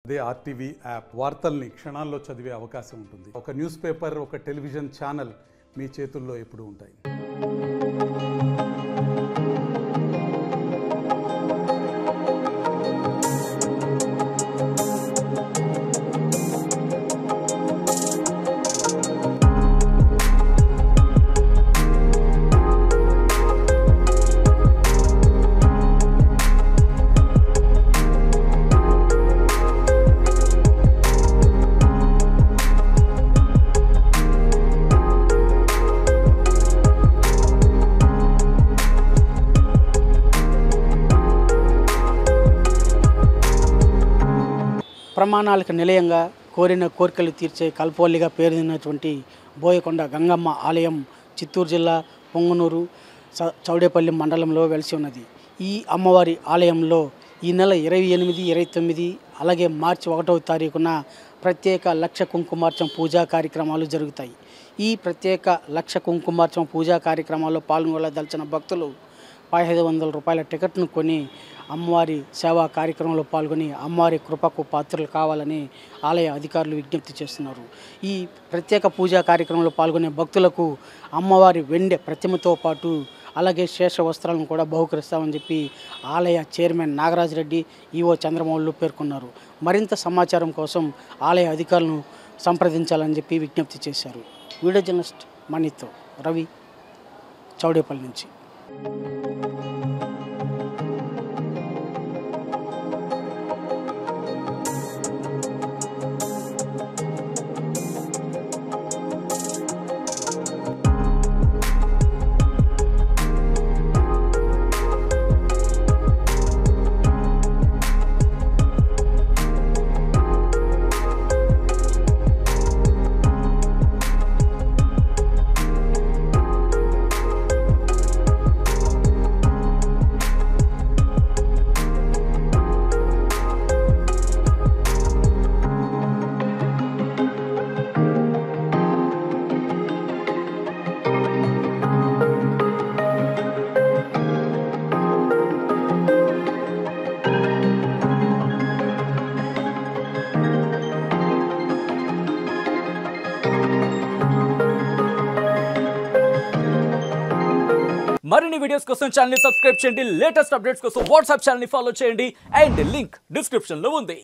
అదే RTV app వార్తల్ని క్షణాల్లో చదివే అవకాశం ఉంటుంది. ఒక న్యూస్ పేపర్, ఒక టెలివిజన్ ఛానల్ మీ చేతుల్లో ఎప్పుడూ ఉంటాయి. ప్రమాణాలకు నిలయంగా కోరిన కోరికలు తీర్చే కల్పవల్లిగా పేరున్నటువంటి బోయకొండ గంగమ్మ ఆలయం చిత్తూరు జిల్లా పొంగనూరు చౌడేపల్లి మండలంలో వెలిసి ఉన్నది. ఈ అమ్మవారి ఆలయంలో ఈ నెల 28, 29 అలాగే మార్చి 1వ తారీఖున ప్రత్యేక లక్ష కుంకుమార్చన పూజా కార్యక్రమాలు జరుగుతాయి. ఈ ప్రత్యేక లక్ష కుంకుమార్చన పూజా కార్యక్రమాల్లో పాల్గొనదలిచిన భక్తులు 1500 రూపాయల టికెట్ను కొని అమ్మవారి సేవా కార్యక్రమంలో పాల్గొని అమ్మవారి కృపకు పాత్రలు కావాలని ఆలయ అధికారులు విజ్ఞప్తి చేస్తున్నారు. ఈ ప్రత్యేక పూజా కార్యక్రమంలో పాల్గొనే భక్తులకు అమ్మవారి వెండి ప్రతిమతో పాటు అలాగే శేష వస్త్రాలను కూడా బహుకరిస్తామని చెప్పి ఆలయ చైర్మన్ నాగరాజ్ రెడ్డి, ఈవో చంద్రమౌళి పేర్కొన్నారు. మరింత సమాచారం కోసం ఆలయ అధికారులను సంప్రదించాలని చెప్పి విజ్ఞప్తి చేశారు. వీడియో జర్నలిస్ట్ మనీతో రవి, చౌడేపల్లి నుంచి. మరిన్ని వీడియోస్ కోసం ఛానల్ ని సబ్స్క్రైబ్ చేయండి. లేటెస్ట్ అప్డేట్స్ కోసం వాట్సాప్ ఛానల్ ని ఫాలో చేయండి. అండ్ లింక్ డిస్క్రిప్షన్ లో ఉంది.